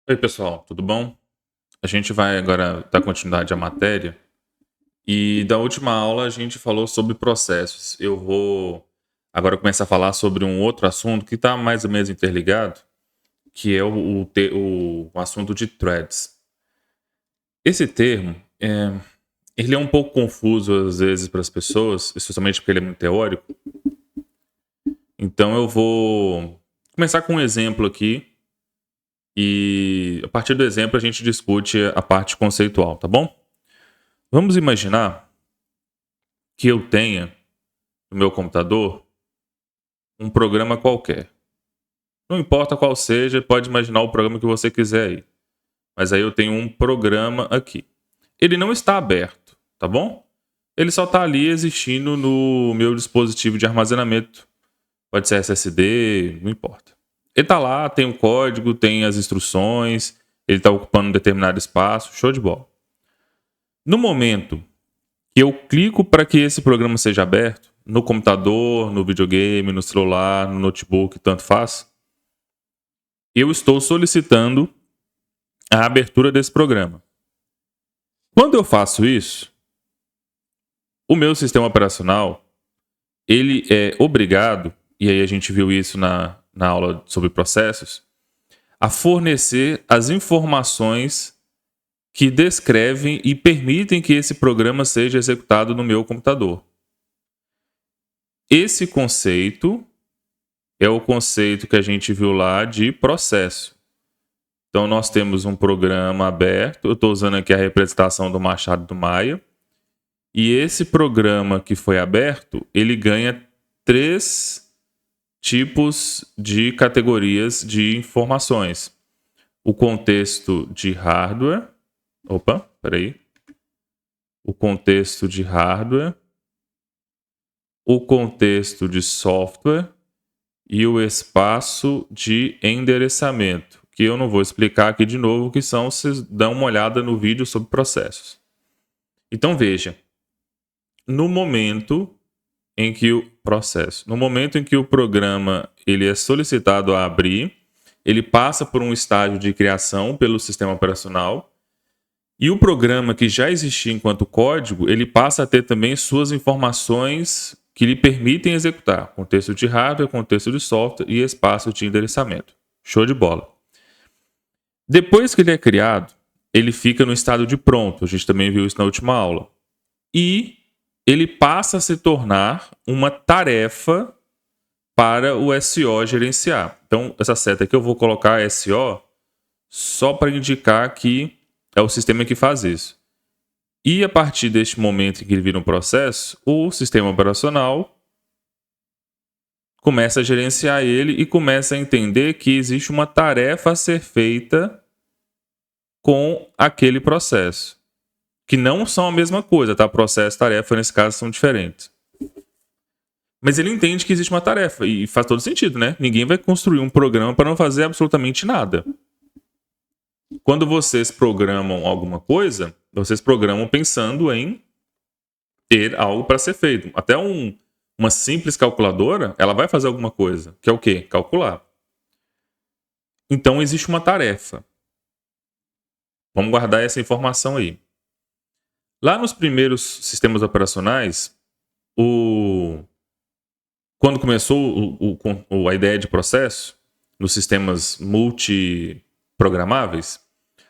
Oi, pessoal, tudo bom? A gente vai agora dar continuidade à matéria e da última aula a gente falou sobre processos. Eu vou agora começar a falar sobre um outro assunto que está mais ou menos interligado, que é o assunto de threads. Esse termo, ele é um pouco confuso às vezes para as pessoas, especialmente porque ele é muito teórico. Então eu vou começar com um exemplo aqui e a partir do exemplo a gente discute a parte conceitual, tá bom? Vamos imaginar que eu tenha no meu computador um programa qualquer. Não importa qual seja, pode imaginar o programa que você quiser aí. Mas aí eu tenho um programa aqui. Ele não está aberto, tá bom? Ele só está ali existindo no meu dispositivo de armazenamento. Pode ser SSD, não importa. Ele está lá, tem o código, tem as instruções, ele está ocupando um determinado espaço, show de bola. No momento que eu clico para que esse programa seja aberto, no computador, no videogame, no celular, no notebook, tanto faz, eu estou solicitando a abertura desse programa. Quando eu faço isso, o meu sistema operacional ele é obrigado, e aí a gente viu isso na aula sobre processos, a fornecer as informações que descrevem e permitem que esse programa seja executado no meu computador. Esse conceito é o conceito que a gente viu lá de processo. Então, nós temos um programa aberto. Eu estou usando aqui a representação do Machado do Maia. E esse programa que foi aberto, ele ganha 3 tipos de categorias de informações. O contexto de hardware. Opa, peraí. O contexto de hardware. O contexto de software. E o espaço de endereçamento, que eu não vou explicar aqui de novo, que são, vocês dão uma olhada no vídeo sobre processos. Então veja, no momento em que o programa ele é solicitado a abrir, ele passa por um estágio de criação pelo sistema operacional, e o programa que já existia enquanto código, ele passa a ter também suas informações que lhe permitem executar. Contexto de hardware, contexto de software e espaço de endereçamento. Show de bola. Depois que ele é criado, ele fica no estado de pronto. A gente também viu isso na última aula. E ele passa a se tornar uma tarefa para o SO gerenciar. Então, essa seta aqui eu vou colocar SO só para indicar que é o sistema que faz isso. E a partir deste momento em que ele vira um processo, o sistema operacional começa a gerenciar ele e começa a entender que existe uma tarefa a ser feita com aquele processo. Que não são a mesma coisa, tá? Processo e tarefa, nesse caso, são diferentes. Mas ele entende que existe uma tarefa e faz todo sentido, né? Ninguém vai construir um programa para não fazer absolutamente nada. Quando vocês programam alguma coisa, vocês programam pensando em ter algo para ser feito. Até uma simples calculadora, ela vai fazer alguma coisa, que é o quê? Calcular. Então existe uma tarefa. Vamos guardar essa informação aí. Lá nos primeiros sistemas operacionais, quando começou a ideia de processo, nos sistemas multiprogramáveis,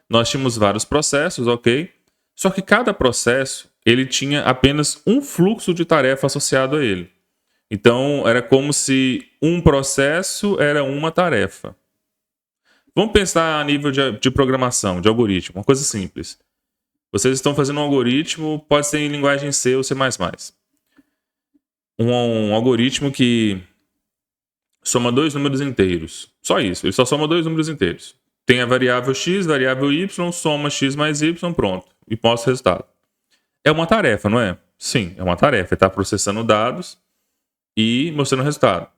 nós tínhamos vários processos, ok? Só que cada processo ele tinha apenas um fluxo de tarefa associado a ele. Então, era como se um processo era uma tarefa. Vamos pensar a nível de programação, de algoritmo, uma coisa simples. Vocês estão fazendo um algoritmo, pode ser em linguagem C ou C++. Um algoritmo que soma 2 números inteiros. Só isso, ele só soma 2 números inteiros. Tem a variável x, variável y, soma x mais y, pronto. E mostra o resultado. É uma tarefa, não é? Sim, é uma tarefa. Ele está processando dados e mostrando o resultado.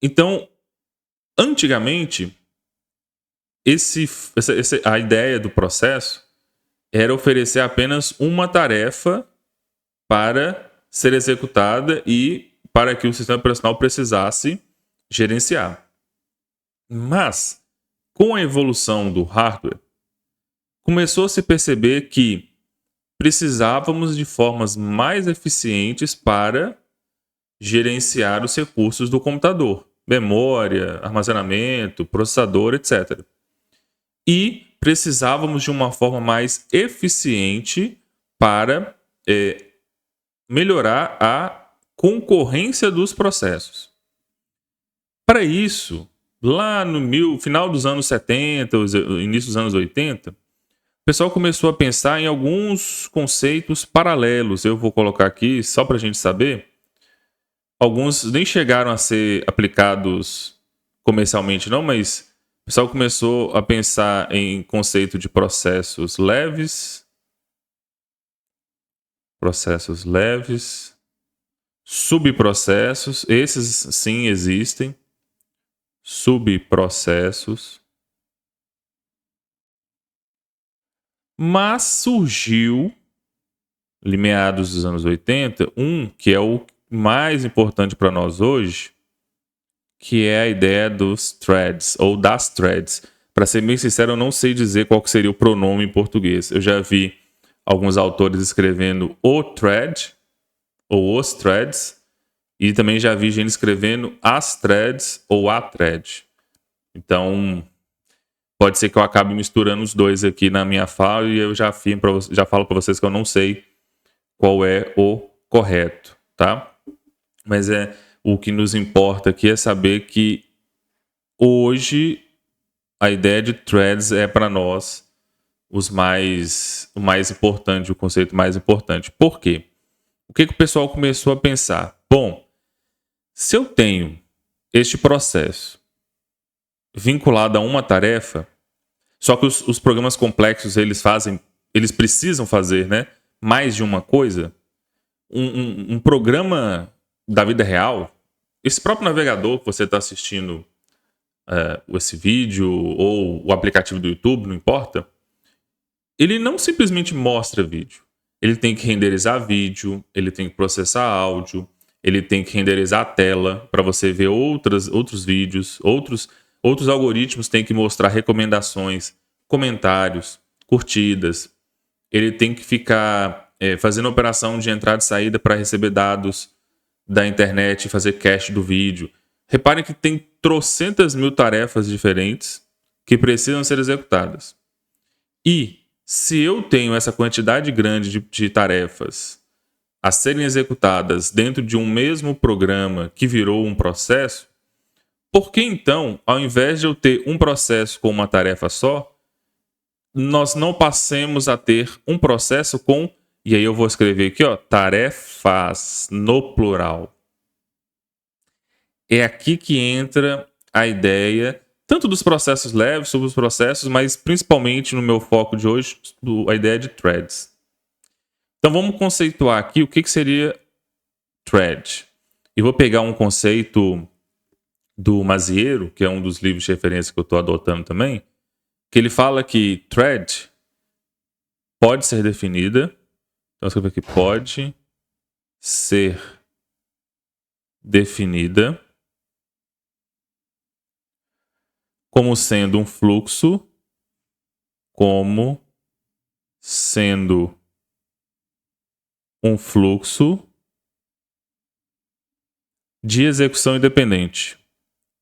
Então, antigamente, a ideia do processo era oferecer apenas uma tarefa para ser executada e para que o sistema operacional precisasse gerenciar. Mas, com a evolução do hardware, começou a se perceber que precisávamos de formas mais eficientes para gerenciar os recursos do computador, memória, armazenamento, processador, etc. E precisávamos de uma forma mais eficiente para melhorar a concorrência dos processos. Para isso, lá no final dos anos 70, início dos anos 80, o pessoal começou a pensar em alguns conceitos paralelos. Eu vou colocar aqui só para a gente saber. Alguns nem chegaram a ser aplicados comercialmente, não, mas o pessoal começou a pensar em conceito de processos leves, subprocessos, esses sim existem, subprocessos. Mas surgiu, em meados dos anos 80, que é o mais importante para nós hoje, que é a ideia dos threads, ou das threads. Para ser bem sincero, eu não sei dizer qual que seria o pronome em português. Eu já vi alguns autores escrevendo o thread, ou os threads, e também já vi gente escrevendo as threads, ou a thread. Então, pode ser que eu acabe misturando os dois aqui na minha fala, e eu já falo para vocês que eu não sei qual é o correto, tá? Mas o que nos importa aqui é saber que hoje a ideia de threads é para nós o mais importante, o conceito mais importante. Por quê? O que o pessoal começou a pensar? Bom, se eu tenho este processo vinculado a uma tarefa, só que os programas complexos eles precisam fazer, né, mais de uma coisa. Um programa da vida real, esse próprio navegador que você está assistindo esse vídeo ou o aplicativo do YouTube, não importa, ele não simplesmente mostra vídeo. Ele tem que renderizar vídeo, ele tem que processar áudio, ele tem que renderizar a tela para você ver outros vídeos, outros algoritmos têm que mostrar recomendações, comentários, curtidas. Ele tem que ficar fazendo operação de entrada e saída para receber dados da internet e fazer cache do vídeo. Reparem que tem trocentas mil tarefas diferentes que precisam ser executadas. E se eu tenho essa quantidade grande de tarefas a serem executadas dentro de um mesmo programa que virou um processo, por que então, ao invés de eu ter um processo com uma tarefa só, nós não passemos a ter um processo com, e aí eu vou escrever aqui, tarefas no plural. É aqui que entra a ideia, tanto dos processos leves, sobre os processos, mas principalmente no meu foco de hoje, a ideia de threads. Então vamos conceituar aqui o que seria thread. E vou pegar um conceito do Mazziero, que é um dos livros de referência que eu estou adotando também, que ele fala que thread pode ser definida, então eu escrevo aqui, pode ser definida como sendo um fluxo, de execução independente.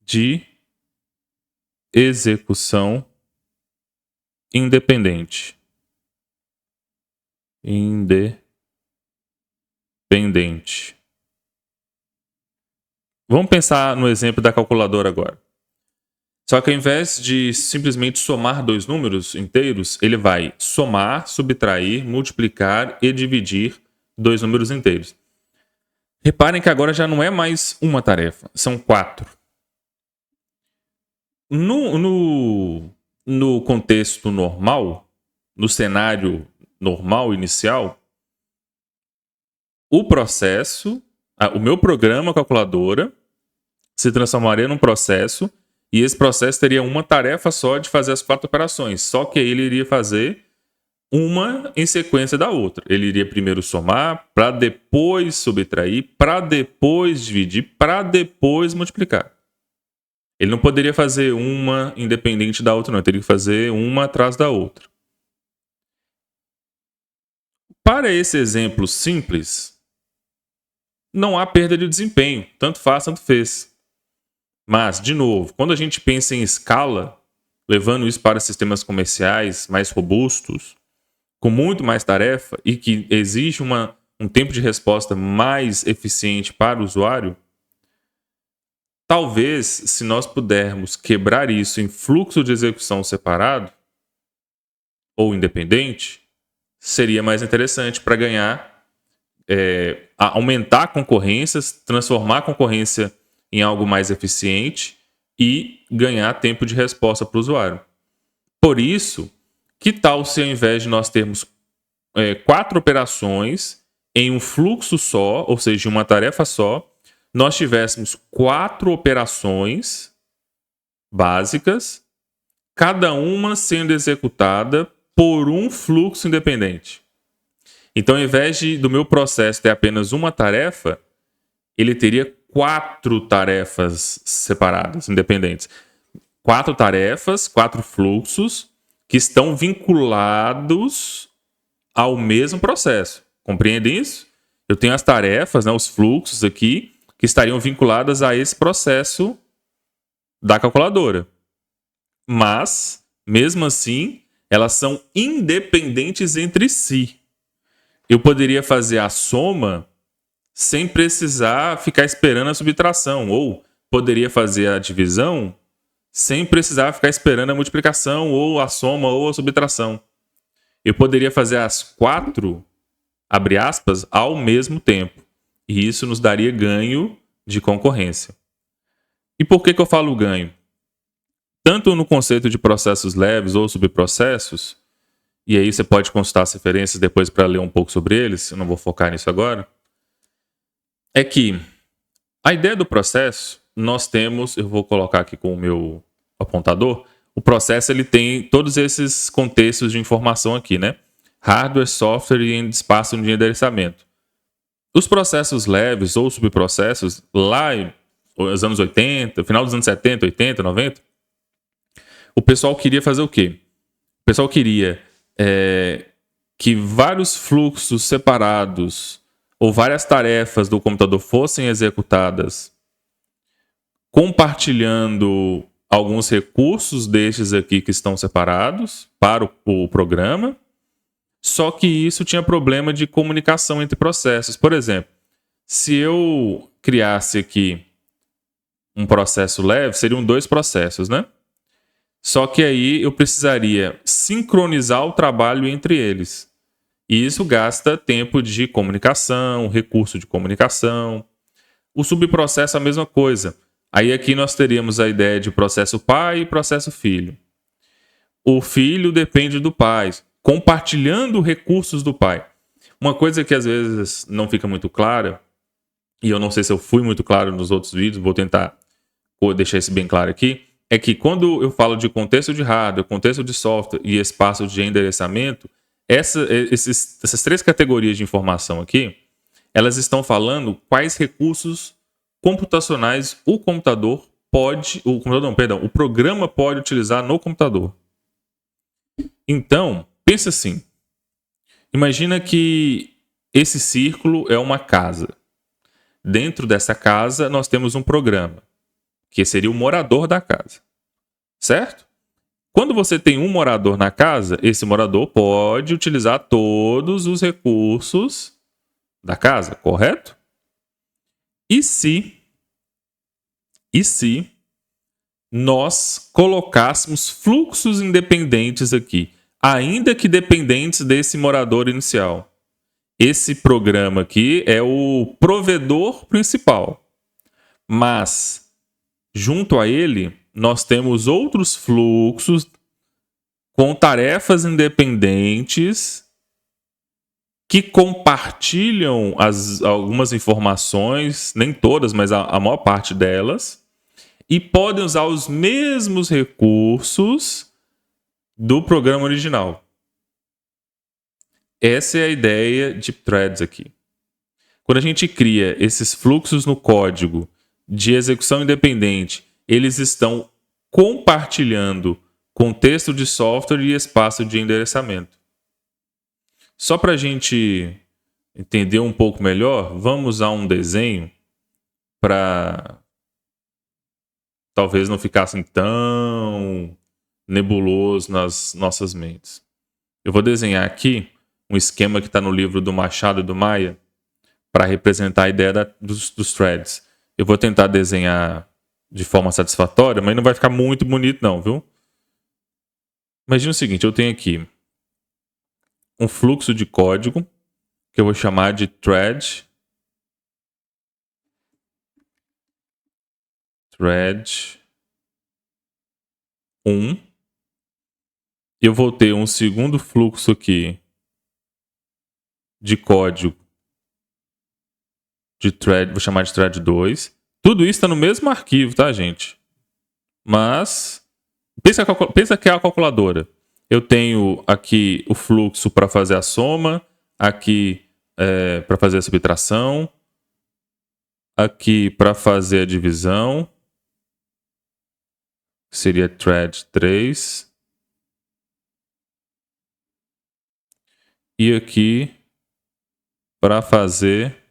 De execução independente. Vamos pensar no exemplo da calculadora agora. Só que ao invés de simplesmente somar dois números inteiros, ele vai somar, subtrair, multiplicar e dividir dois números inteiros. Reparem que agora já não é mais uma tarefa, são 4. No contexto normal, no cenário normal, inicial, o meu programa calculadora se transformaria num processo e esse processo teria uma tarefa só de fazer as 4 operações. Só que ele iria fazer uma em sequência da outra. Ele iria primeiro somar, para depois subtrair, para depois dividir, para depois multiplicar. Ele não poderia fazer uma independente da outra, não. Ele teria que fazer uma atrás da outra. Para esse exemplo simples, não há perda de desempenho. Tanto faz, tanto fez. Mas, de novo, quando a gente pensa em escala, levando isso para sistemas comerciais mais robustos, com muito mais tarefa e que exige um tempo de resposta mais eficiente para o usuário, talvez, se nós pudermos quebrar isso em fluxo de execução separado ou independente, seria mais interessante para ganhar, aumentar a concorrência, transformar a concorrência em algo mais eficiente e ganhar tempo de resposta para o usuário. Por isso, que tal se ao invés de nós termos 4 operações em um fluxo só, ou seja, uma tarefa só, nós tivéssemos 4 operações básicas, cada uma sendo executada por um fluxo independente. Então, ao invés do meu processo ter apenas uma tarefa, ele teria 4 tarefas separadas, independentes. 4 tarefas, 4 fluxos que estão vinculados ao mesmo processo. Compreendem isso? Eu tenho as tarefas, os fluxos aqui, que estariam vinculadas a esse processo da calculadora. Mas, mesmo assim, elas são independentes entre si. Eu poderia fazer a soma sem precisar ficar esperando a subtração, ou poderia fazer a divisão sem precisar ficar esperando a multiplicação, ou a soma, ou a subtração. Eu poderia fazer as 4, abre aspas, ao mesmo tempo. E isso nos daria ganho de concorrência. E por que eu falo ganho? Tanto no conceito de processos leves ou subprocessos, e aí você pode consultar as referências depois para ler um pouco sobre eles, eu não vou focar nisso agora, é que a ideia do processo, nós temos, eu vou colocar aqui com o meu apontador, o processo ele tem todos esses contextos de informação aqui, né? Hardware, software e espaço de endereçamento. Os processos leves ou subprocessos, lá nos anos 80, final dos anos 70, 80, 90, o pessoal queria fazer o quê? O pessoal queria que vários fluxos separados ou várias tarefas do computador fossem executadas compartilhando alguns recursos destes aqui que estão separados para o programa, só que isso tinha problema de comunicação entre processos. Por exemplo, se eu criasse aqui um processo leve, seriam 2 processos, né? Só que aí eu precisaria sincronizar o trabalho entre eles. E isso gasta tempo de comunicação, recurso de comunicação. O subprocesso é a mesma coisa. Aí aqui nós teríamos a ideia de processo pai e processo filho. O filho depende do pai, compartilhando recursos do pai. Uma coisa que às vezes não fica muito clara, e eu não sei se eu fui muito claro nos outros vídeos, vou tentar deixar isso bem claro aqui, é que quando eu falo de contexto de hardware, contexto de software e espaço de endereçamento, essas 3 categorias de informação aqui, elas estão falando quais recursos computacionais o programa pode utilizar no computador. Então, pensa assim. Imagina que esse círculo é uma casa. Dentro dessa casa, nós temos um programa, que seria o morador da casa. Certo? Quando você tem um morador na casa, esse morador pode utilizar todos os recursos da casa, correto? E se nós colocássemos fluxos independentes aqui, ainda que dependentes desse morador inicial? Esse programa aqui é o provedor principal, mas junto a ele nós temos outros fluxos com tarefas independentes que compartilham algumas informações, nem todas, mas a maior parte delas, e podem usar os mesmos recursos do programa original. Essa é a ideia de threads aqui. Quando a gente cria esses fluxos no código de execução independente eles estão compartilhando contexto de software e espaço de endereçamento. Só para a gente entender um pouco melhor, vamos usar um desenho para talvez não ficar assim tão nebuloso nas nossas mentes. Eu vou desenhar aqui um esquema que está no livro do Machado e do Maia para representar a ideia dos threads. Eu vou tentar desenhar de forma satisfatória, mas não vai ficar muito bonito não, viu? Imagina o seguinte, eu tenho aqui um fluxo de código que eu vou chamar de thread 1. Eu vou ter um segundo fluxo aqui de código de thread, vou chamar de thread 2. Tudo isso está no mesmo arquivo, tá, gente? Mas pensa que é a calculadora. Eu tenho aqui o fluxo para fazer a soma, aqui para fazer a subtração, aqui para fazer a divisão, que seria thread 3. E aqui para fazer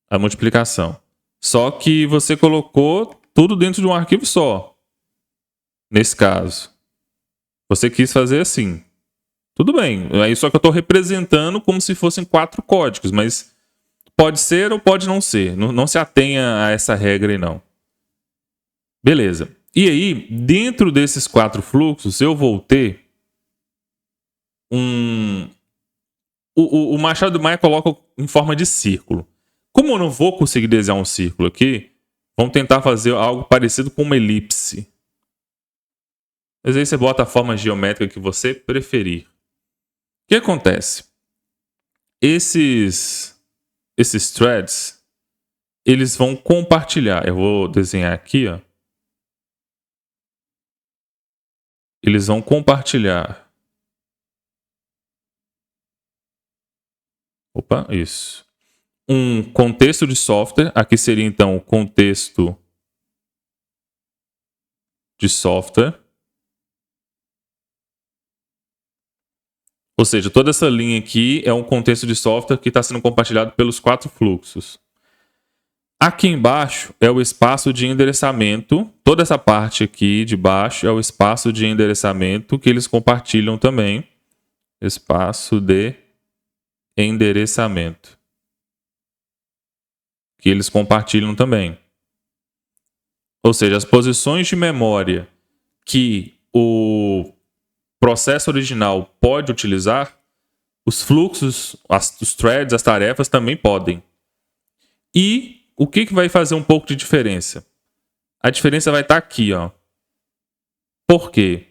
a multiplicação. Só que você colocou tudo dentro de um arquivo só. Nesse caso. Você quis fazer assim. Tudo bem. Aí só que eu estou representando como se fossem 4 códigos, mas pode ser ou pode não ser. Não se atenha a essa regra aí não. Beleza. E aí, dentro desses 4 fluxos, eu vou ter o Machado do Maia coloca em forma de círculo. Como eu não vou conseguir desenhar um círculo aqui, vamos tentar fazer algo parecido com uma elipse. Mas aí você bota a forma geométrica que você preferir. O que acontece? Esses threads, eles vão compartilhar. Eu vou desenhar aqui, ó. Eles vão compartilhar. Opa, isso. Um contexto de software. Aqui seria então o contexto de software. Ou seja, toda essa linha aqui é um contexto de software que está sendo compartilhado pelos 4 fluxos. Aqui embaixo é o espaço de endereçamento. Toda essa parte aqui de baixo é o espaço de endereçamento que eles compartilham também. Espaço de endereçamento. Que eles compartilham também. Ou seja, as posições de memória que o processo original pode utilizar, os fluxos, os threads, as tarefas também podem. E o que vai fazer um pouco de diferença? A diferença vai estar aqui, ó. Por quê?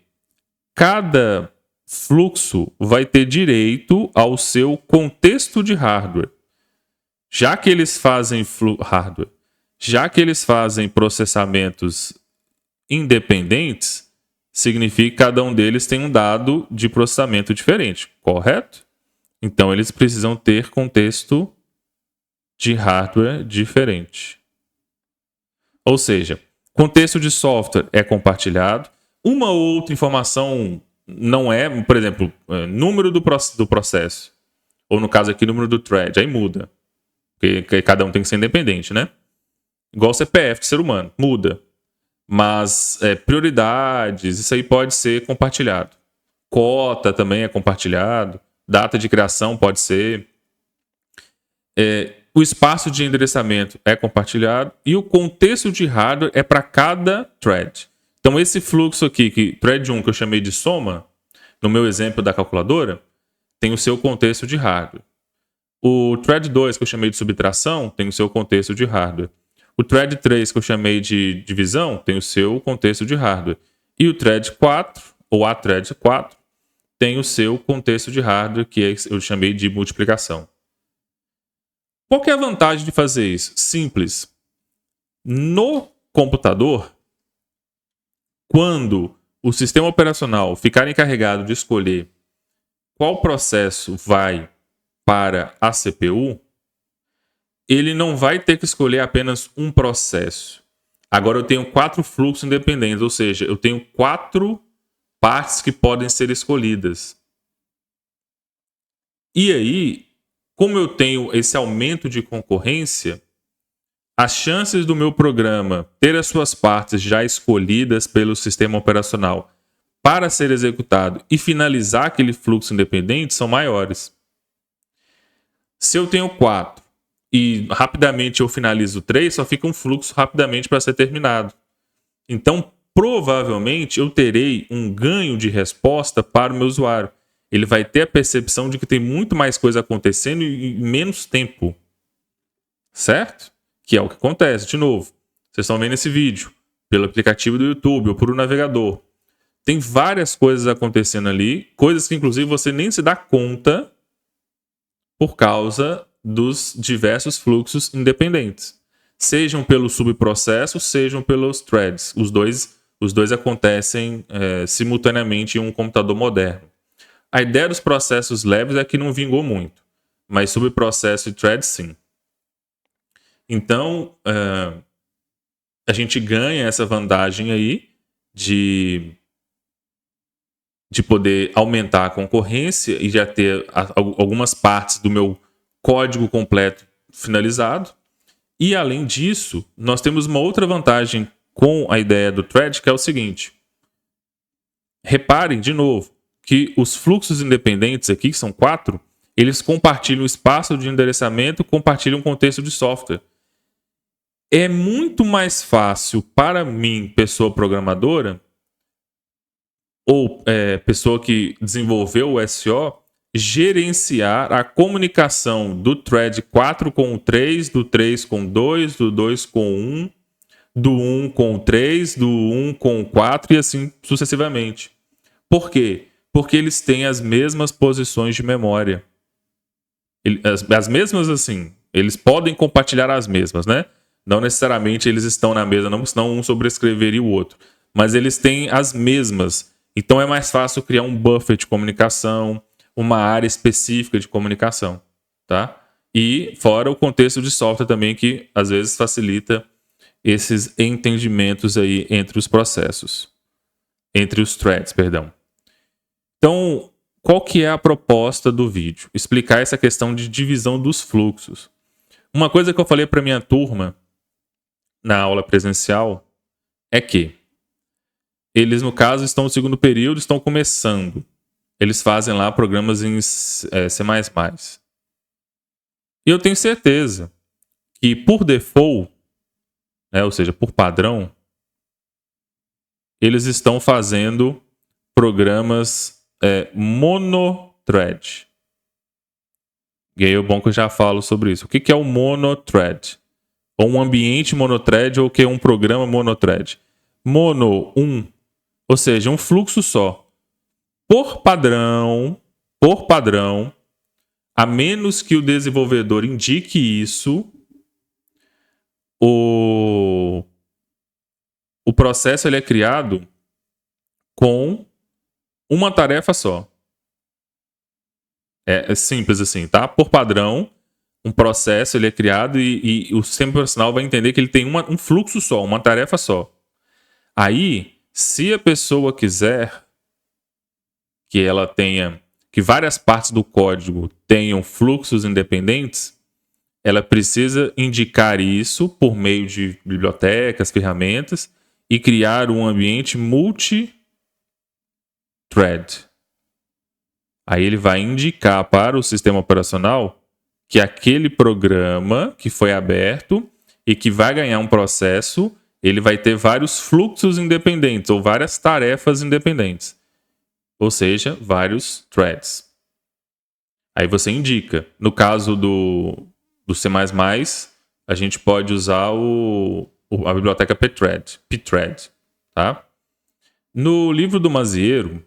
Cada fluxo vai ter direito ao seu contexto de hardware. Já que eles fazem hardware, já que eles fazem processamentos independentes, significa que cada um deles tem um dado de processamento diferente, correto? Então eles precisam ter contexto de hardware diferente. Ou seja, contexto de software é compartilhado. Uma ou outra informação não é, por exemplo, número do processo. Ou no caso aqui, número do thread. Aí muda. Porque cada um tem que ser independente, né? Igual o CPF de ser humano. Muda. Mas prioridades, isso aí pode ser compartilhado. Cota também é compartilhado. Data de criação pode ser. O espaço de endereçamento é compartilhado. E o contexto de hardware é para cada thread. Então esse fluxo aqui, thread 1 que eu chamei de soma, no meu exemplo da calculadora, tem o seu contexto de hardware. O thread 2 que eu chamei de subtração tem o seu contexto de hardware. O thread 3 que eu chamei de divisão tem o seu contexto de hardware. E o thread 4, ou a thread 4, tem o seu contexto de hardware, que eu chamei de multiplicação. Qual que é a vantagem de fazer isso? Simples. No computador, quando o sistema operacional ficar encarregado de escolher qual processo vai para a CPU, ele não vai ter que escolher apenas um processo. Agora eu tenho 4 fluxos independentes, ou seja, eu tenho 4 partes que podem ser escolhidas. E aí, como eu tenho esse aumento de concorrência, as chances do meu programa ter as suas partes já escolhidas pelo sistema operacional para ser executado e finalizar aquele fluxo independente são maiores. Se eu tenho 4 e rapidamente eu finalizo 3, só fica um fluxo rapidamente para ser terminado. Então, provavelmente, eu terei um ganho de resposta para o meu usuário. Ele vai ter a percepção de que tem muito mais coisa acontecendo em menos tempo. Certo? Que é o que acontece. De novo, vocês estão vendo esse vídeo pelo aplicativo do YouTube ou por um navegador. Tem várias coisas acontecendo ali, coisas que inclusive você nem se dá conta por causa dos diversos fluxos independentes. Sejam pelos subprocessos, sejam pelos threads. Os dois acontecem simultaneamente em um computador moderno. A ideia dos processos leves é que não vingou muito, mas subprocesso e threads sim. Então, a gente ganha essa vantagem aí de poder aumentar a concorrência e já ter algumas partes do meu código completo finalizado. E, além disso, nós temos uma outra vantagem com a ideia do thread, que é o seguinte. Reparem, de novo, que os fluxos independentes aqui, que são 4, eles compartilham espaço de endereçamento, compartilham contexto de software. É muito mais fácil para mim, pessoa programadora, ou pessoa que desenvolveu o SO, gerenciar a comunicação do thread 4 com o 3, do 3 com o 2, do 2 com o 1, do 1 com o 3, do 1 com o 4 e assim sucessivamente. Por quê? Porque eles têm as mesmas posições de memória. As mesmas assim, eles podem compartilhar as mesmas, né? Não necessariamente eles estão na mesa, não, senão um sobrescreveria o outro. Mas eles têm as mesmas. Então é mais fácil criar um buffer de comunicação, uma área específica de comunicação, tá? E fora o contexto de software também, que às vezes facilita esses entendimentos aí entre os processos. Entre os threads, perdão. Então, qual que é a proposta do vídeo? Explicar essa questão de divisão dos fluxos. Uma coisa que eu falei para minha turma na aula presencial é que eles, no caso, estão no segundo período, estão começando. Eles fazem lá programas em C++. E eu tenho certeza que, por default, ou seja, por padrão, eles estão fazendo programas monothread. E aí é bom que eu já falo sobre isso. O que é o monothread? Ou um ambiente monothread ou o que é um programa monothread? Mono, ou seja, um fluxo só. Por padrão, a menos que o desenvolvedor indique isso, o processo ele é criado com uma tarefa só. É simples assim, tá? Por padrão, um processo ele é criado e o sistema operacional vai entender que ele tem um fluxo só, uma tarefa só. Aí, se a pessoa quiser que várias partes do código tenham fluxos independentes, ela precisa indicar isso por meio de bibliotecas, ferramentas e criar um ambiente multi-thread. Aí ele vai indicar para o sistema operacional que aquele programa que foi aberto e que vai ganhar um processo, ele vai ter vários fluxos independentes ou várias tarefas independentes. Ou seja, vários threads. Aí você indica. No caso do C++, a gente pode usar a biblioteca pthread, tá? No livro do Mazieiro,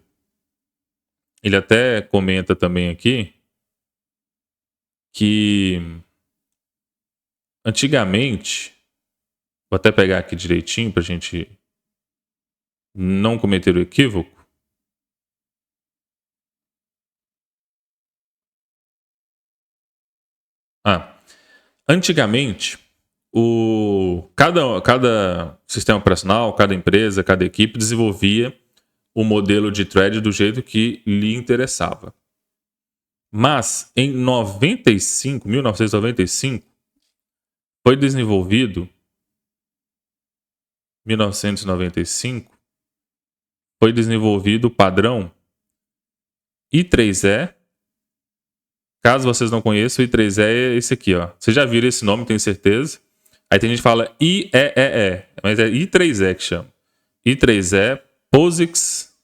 ele até comenta também aqui que antigamente, vou até pegar aqui direitinho para a gente não cometer o equívoco. Antigamente, cada sistema operacional, cada empresa, cada equipe desenvolvia o modelo de thread do jeito que lhe interessava. Mas em 1995, foi desenvolvido 1995 foi desenvolvido o padrão I3E. Caso vocês não conheçam, o I3E é esse aqui, ó. Vocês já viram esse nome, tenho certeza. Aí tem gente que fala IEEE, mas é I3E que chama. I3E POSIX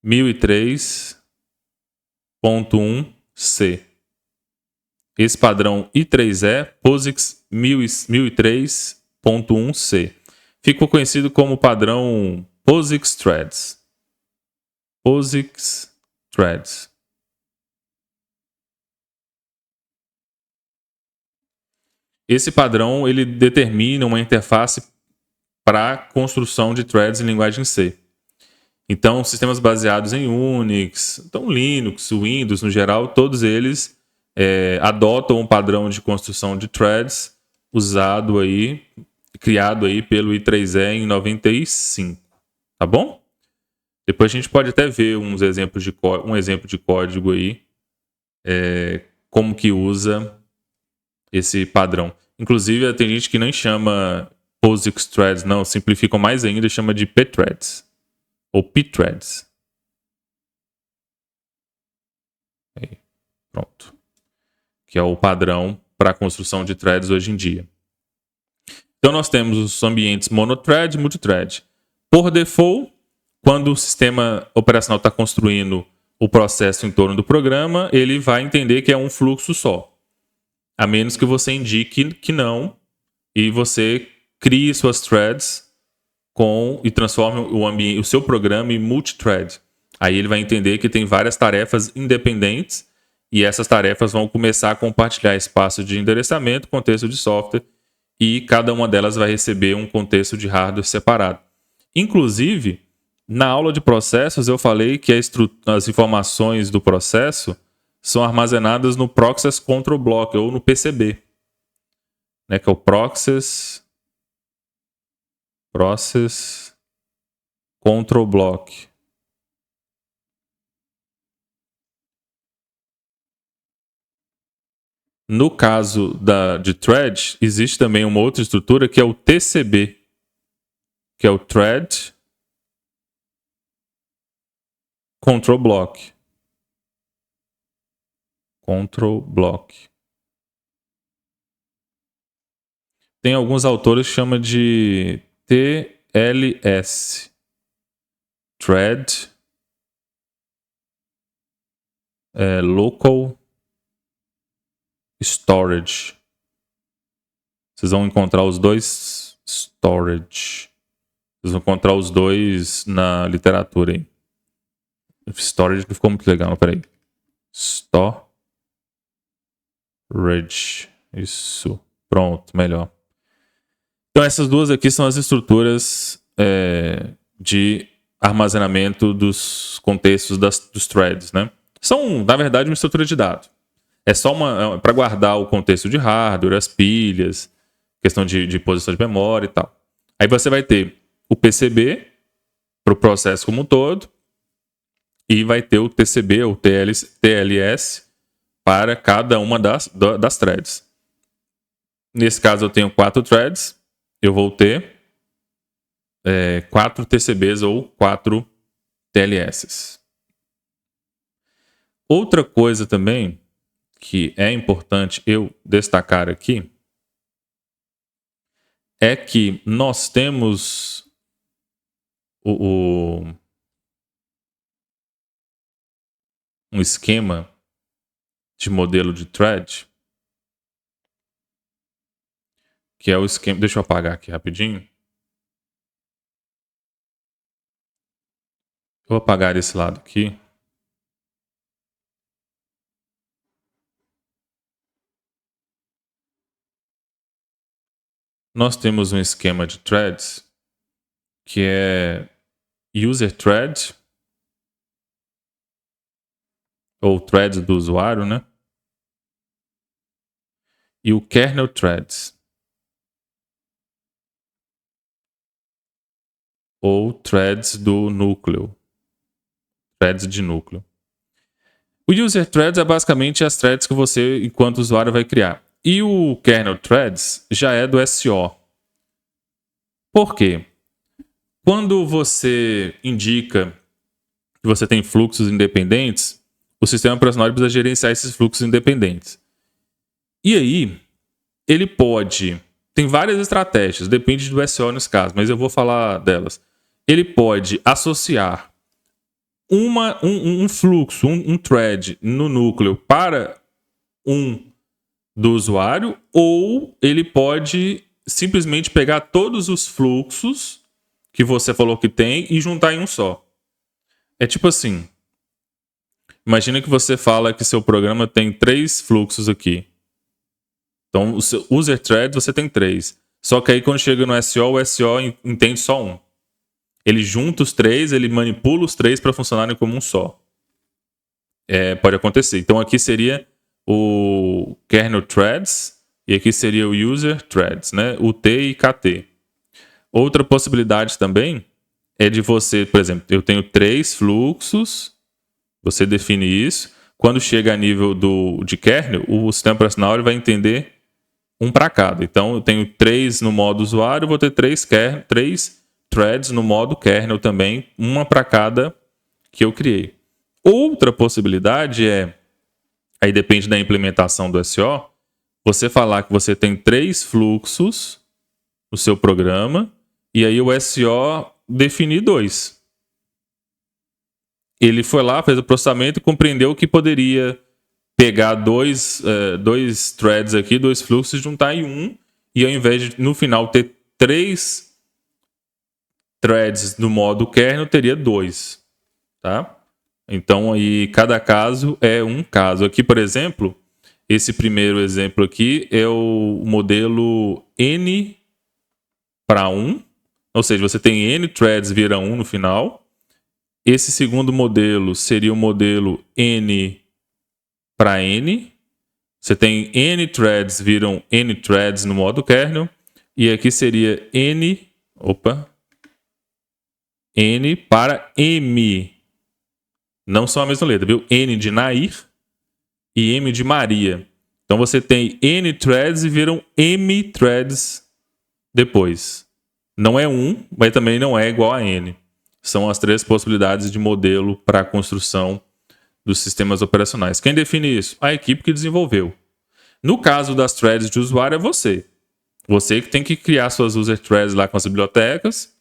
1003.1C. Esse padrão I3E POSIX 1003.1C ficou conhecido como padrão POSIX Threads. POSIX Threads. Esse padrão ele determina uma interface para construção de threads em linguagem C. Então, sistemas baseados em Unix, então Linux, Windows no geral, todos eles adotam um padrão de construção de threads criado aí pelo I3E em 95, tá bom? Depois a gente pode até ver um exemplo de código aí, como que usa esse padrão. Inclusive, tem gente que nem chama POSIX Threads, não, simplificam mais ainda, chama de pthreads ou pthreads. Aí, pronto. Que é o padrão para a construção de threads hoje em dia. Então nós temos os ambientes monothread e multithread. Por default, quando o sistema operacional está construindo o processo em torno do programa, ele vai entender que é um fluxo só. A menos que você indique que não e você crie suas threads e transforme o seu programa em multithread. Aí ele vai entender que tem várias tarefas independentes e essas tarefas vão começar a compartilhar espaço de endereçamento, contexto de software, e cada uma delas vai receber um contexto de hardware separado. Inclusive, na aula de processos eu falei que as informações do processo são armazenadas no Process Control Block ou no PCB, né, que é o Process Control Block. No caso de thread, existe também uma outra estrutura que é o TCB, que é o Thread Control Block. Control Block. Tem alguns autores que chamam de TLS. Thread Local Storage. Vocês vão encontrar os dois storage. Vocês vão encontrar os dois na literatura aí. Storage não ficou muito legal, mas peraí. Storage. Isso. Pronto, melhor. Então essas duas aqui são as estruturas de armazenamento dos contextos dos threads, né? São, na verdade, uma estrutura de dados. É só para guardar o contexto de hardware, as pilhas, questão de posição de memória e tal. Aí você vai ter o PCB para o processo como um todo e vai ter o TCB ou TLS para cada uma das threads. Nesse caso eu tenho 4 threads, eu vou ter 4 TCBs ou 4 TLS. Outra coisa também que é importante eu destacar aqui é que nós temos um esquema de modelo de thread, que é o esquema... Deixa eu apagar aqui rapidinho. Eu vou apagar esse lado aqui. Nós temos um esquema de threads que é user thread ou thread do usuário, né? e o kernel threads. Ou threads do núcleo. Threads de núcleo. O user threads é basicamente as threads que você, enquanto usuário, vai criar. E o kernel threads já é do SO. Por quê? Quando você indica que você tem fluxos independentes, o sistema operacional precisa gerenciar esses fluxos independentes. E aí, ele pode... Tem várias estratégias, depende do SO nesse caso, mas eu vou falar delas. Ele pode associar um fluxo, um thread no núcleo para um do usuário, ou ele pode simplesmente pegar todos os fluxos que você falou que tem e juntar em um só. É tipo assim, imagina que você fala que seu programa tem 3 fluxos aqui. Então, o seu user thread você tem 3. Só que aí quando chega no SO, o SO entende só um. Ele junta os 3, ele manipula os 3 para funcionarem como um só. Pode acontecer. Então aqui seria o kernel threads e aqui seria o user threads, né? UT e KT. Outra possibilidade também é de você, por exemplo, eu tenho 3 fluxos, você define isso. Quando chega a nível de kernel, o sistema operacional ele vai entender um para cada. Então eu tenho 3 no modo usuário, vou ter 3 threads no modo kernel também, uma para cada que eu criei. Outra possibilidade aí depende da implementação do SO, você falar que você tem 3 fluxos no seu programa e aí o SO definir 2. Ele foi lá, fez o processamento e compreendeu que poderia pegar dois threads aqui, 2 fluxos, juntar em um, e ao invés de no final ter 3 threads no modo kernel, teria 2, tá? Então aí cada caso é um caso. Aqui, por exemplo, esse primeiro exemplo aqui é o modelo N para 1, ou seja, você tem N threads vira 1 no final. Esse segundo modelo seria o modelo N para N. Você tem N threads viram N threads no modo kernel. E aqui seria N para M. Não são a mesma letra, viu? N de Nair e M de Maria. Então você tem N threads e viram M threads depois. Não é 1, mas também não é igual a N. São as 3 possibilidades de modelo para a construção dos sistemas operacionais. Quem define isso? A equipe que desenvolveu. No caso das threads de usuário, é você. Você que tem que criar suas user threads lá com as bibliotecas.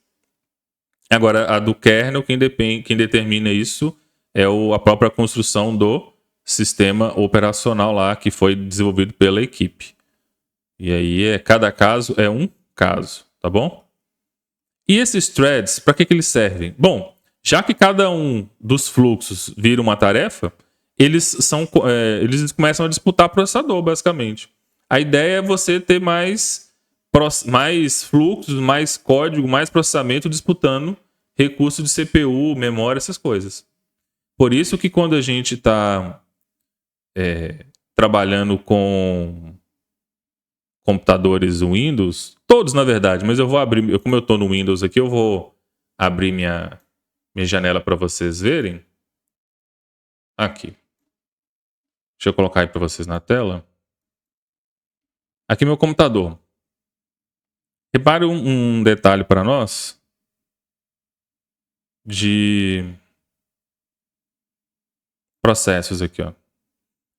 Agora, a do kernel, quem determina isso é a própria construção do sistema operacional lá que foi desenvolvido pela equipe. E aí, cada caso é um caso, tá bom? E esses threads, para que eles servem? Bom, já que cada um dos fluxos vira uma tarefa, eles começam a disputar processador, basicamente. A ideia é você ter mais fluxos, mais código, mais processamento disputando recursos de CPU, memória, essas coisas. Por isso que quando a gente está trabalhando com computadores Windows, todos na verdade, mas eu vou abrir, como eu estou no Windows aqui, eu vou abrir minha janela para vocês verem. Aqui. Deixa eu colocar aí para vocês na tela. Aqui meu computador. Repare um detalhe para nós de processos aqui, ó.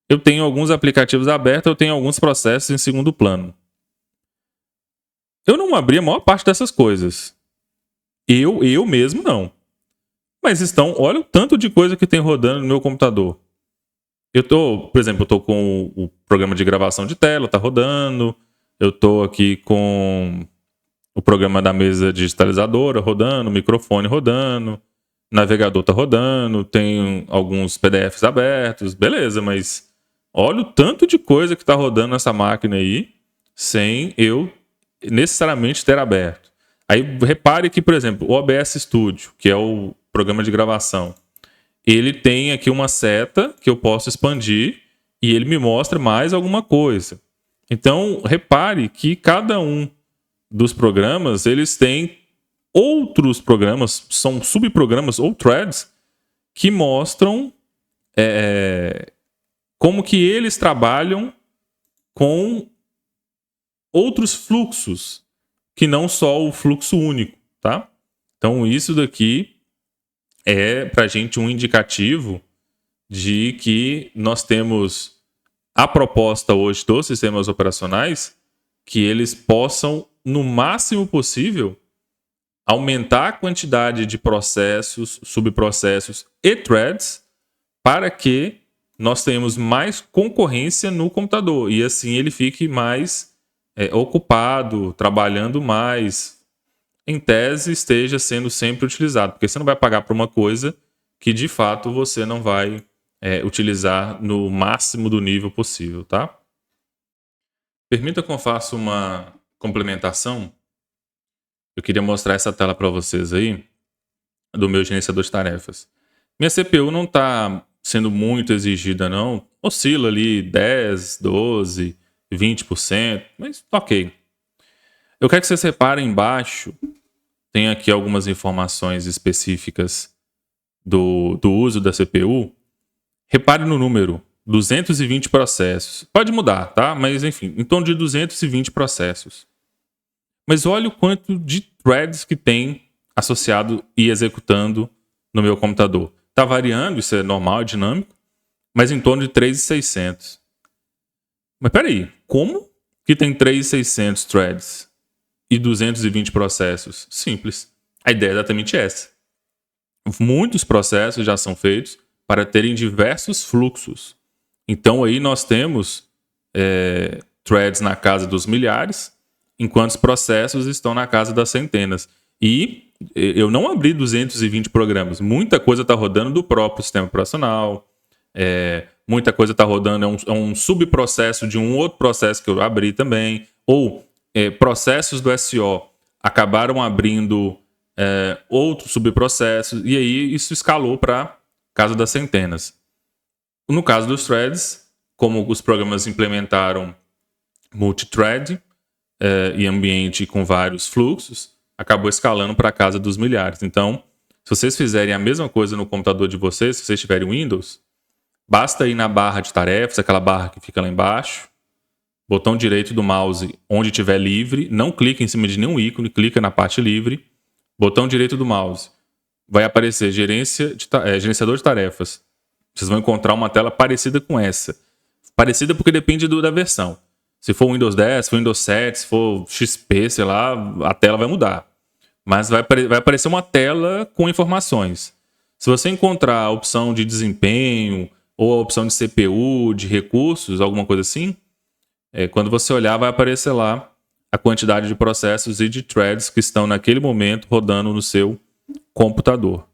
Eu tenho alguns aplicativos abertos, eu tenho alguns processos em segundo plano. Eu não abri a maior parte dessas coisas. Eu mesmo não. Mas olha o tanto de coisa que tem rodando no meu computador. Por exemplo, eu tô com o programa de gravação de tela, tá rodando. Eu tô aqui com o programa da mesa digitalizadora rodando, o microfone rodando, o navegador tá rodando, tem alguns PDFs abertos, beleza, mas olha o tanto de coisa que tá rodando nessa máquina aí, sem eu necessariamente ter aberto. Aí repare que, por exemplo, o OBS Studio, que é o programa de gravação, ele tem aqui uma seta que eu posso expandir e ele me mostra mais alguma coisa. Então, repare que cada um dos programas, eles têm outros programas, são subprogramas ou threads, que mostram como que eles trabalham com outros fluxos, que não só o fluxo único, tá? Então, isso daqui é para a gente um indicativo de que nós temos a proposta hoje dos sistemas operacionais que eles possam, no máximo possível, aumentar a quantidade de processos, subprocessos e threads para que nós tenhamos mais concorrência no computador e assim ele fique mais ocupado, trabalhando mais. Em tese, esteja sendo sempre utilizado, porque você não vai pagar por uma coisa que de fato você não vai utilizar no máximo do nível possível, tá? Permita que eu faça uma complementação. Eu queria mostrar essa tela para vocês aí, do meu gerenciador de tarefas. Minha CPU não está sendo muito exigida, não. Oscila ali 10, 12, 20%, mas ok. Eu quero que vocês reparem embaixo, tem aqui algumas informações específicas do uso da CPU. Repare no número, 220 processos. Pode mudar, tá? Mas enfim, em torno de 220 processos. Mas olha o quanto de threads que tem associado e executando no meu computador. Está variando, isso é normal, é dinâmico, mas em torno de 3.600. Mas peraí, como que tem 3.600 threads e 220 processos? Simples. A ideia é exatamente essa. Muitos processos já são feitos para terem diversos fluxos. Então aí nós temos threads na casa dos milhares, enquanto os processos estão na casa das centenas. E eu não abri 220 programas. Muita coisa está rodando do próprio sistema operacional. Muita coisa está rodando, é um subprocesso de um outro processo que eu abri também. Ou processos do SO acabaram abrindo outros subprocessos. E aí isso escalou para casa das centenas. No caso dos threads, como os programas implementaram multithread e ambiente com vários fluxos, acabou escalando para a casa dos milhares. Então, se vocês fizerem a mesma coisa no computador de vocês, se vocês tiverem Windows, basta ir na barra de tarefas, aquela barra que fica lá embaixo, botão direito do mouse onde estiver livre, não clica em cima de nenhum ícone, clica na parte livre, botão direito do mouse, vai aparecer gerenciador de tarefas. Vocês vão encontrar uma tela parecida com essa. Parecida porque depende da versão. Se for Windows 10, se for Windows 7, se for XP, sei lá, a tela vai mudar. Mas vai aparecer uma tela com informações. Se você encontrar a opção de desempenho ou a opção de CPU, de recursos, alguma coisa assim, quando você olhar vai aparecer lá a quantidade de processos e de threads que estão naquele momento rodando no seu computador.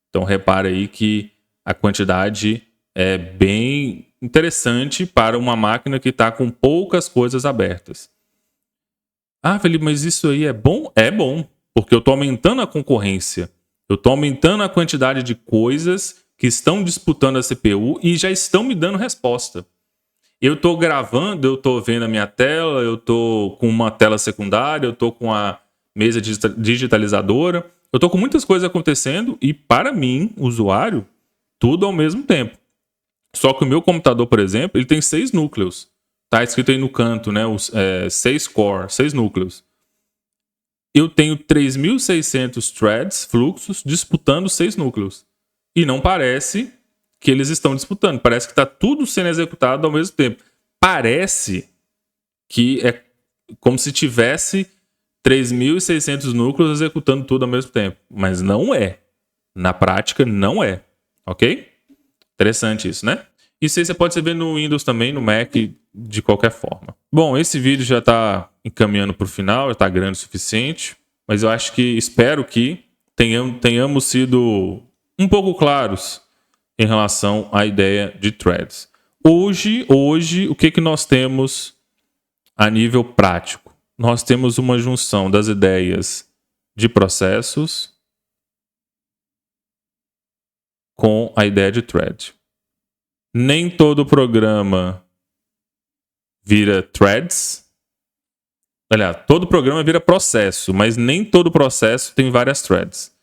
Então repare aí que a quantidade é bem interessante para uma máquina que está com poucas coisas abertas. Ah, Felipe, mas isso aí é bom? É bom, porque eu estou aumentando a concorrência. Eu estou aumentando a quantidade de coisas que estão disputando a CPU e já estão me dando resposta. Eu estou gravando, eu estou vendo a minha tela, eu estou com uma tela secundária, eu estou com a mesa digitalizadora, eu estou com muitas coisas acontecendo e, para mim, usuário, tudo ao mesmo tempo. Só que o meu computador, por exemplo, ele tem 6 núcleos. Tá escrito aí no canto, né? 6 core, 6 núcleos. Eu tenho 3.600 threads, fluxos, disputando 6 núcleos. E não parece que eles estão disputando. Parece que está tudo sendo executado ao mesmo tempo. Parece que é como se tivesse 3.600 núcleos executando tudo ao mesmo tempo. Mas não é. Na prática, não é. Ok? Interessante isso, né? Isso aí você pode ver no Windows também, no Mac, de qualquer forma. Bom, esse vídeo já está encaminhando para o final, já está grande o suficiente. Mas eu acho que, espero que tenhamos sido um pouco claros em relação à ideia de threads. Hoje o que nós temos a nível prático? Nós temos uma junção das ideias de processos com a ideia de thread. Nem todo programa vira threads. Aliás, todo programa vira processo, mas nem todo processo tem várias threads.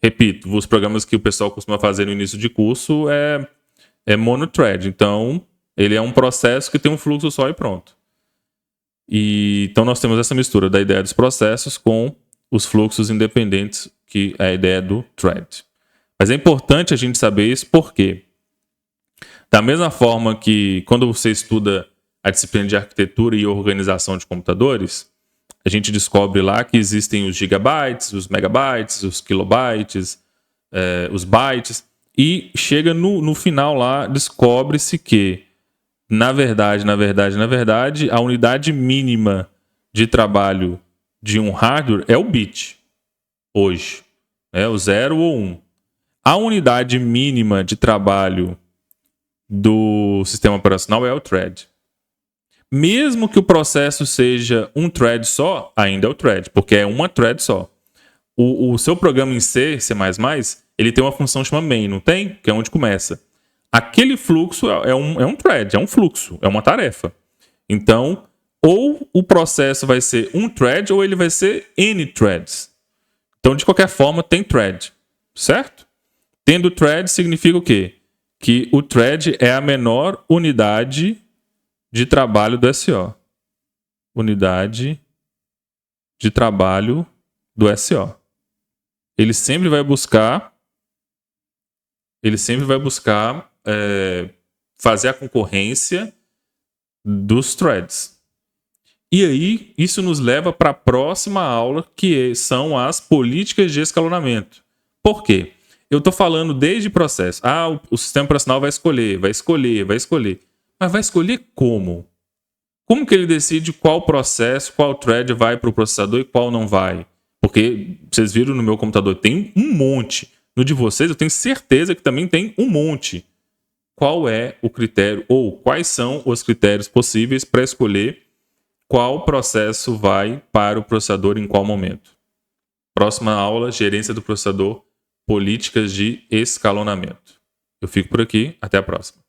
Repito, os programas que o pessoal costuma fazer no início de curso é monothread. Então, ele é um processo que tem um fluxo só e pronto. Então, nós temos essa mistura da ideia dos processos com os fluxos independentes, que é a ideia do thread. Mas é importante a gente saber isso porque, da mesma forma que quando você estuda a disciplina de arquitetura e organização de computadores, a gente descobre lá que existem os gigabytes, os megabytes, os kilobytes, os bytes, e chega no final lá, descobre-se que, na verdade, a unidade mínima de trabalho de um hardware é o bit, hoje, o 0 ou 1. A unidade mínima de trabalho do sistema operacional é o thread. Mesmo que o processo seja um thread só, ainda é o thread, porque é uma thread só. O seu programa em C++, ele tem uma função chamada main, não tem? Que é onde começa. Aquele fluxo é um thread, é um fluxo, é uma tarefa. Então, ou o processo vai ser um thread ou ele vai ser N threads. Então, de qualquer forma, tem thread, certo? Tendo thread significa o quê? Que o thread é a menor unidade de trabalho do SO. Unidade de trabalho do SO. Ele sempre vai buscar fazer a concorrência dos threads. E aí, isso nos leva para a próxima aula, que são as políticas de escalonamento. Por quê? Eu estou falando desde processo. O sistema operacional vai escolher. Mas vai escolher como? Como que ele decide qual processo, qual thread vai para o processador e qual não vai? Porque vocês viram no meu computador, tem um monte. No de vocês, eu tenho certeza que também tem um monte. Qual é o critério, ou quais são os critérios possíveis para escolher qual processo vai para o processador em qual momento? Próxima aula, gerência do processador, políticas de escalonamento. Eu fico por aqui, até a próxima.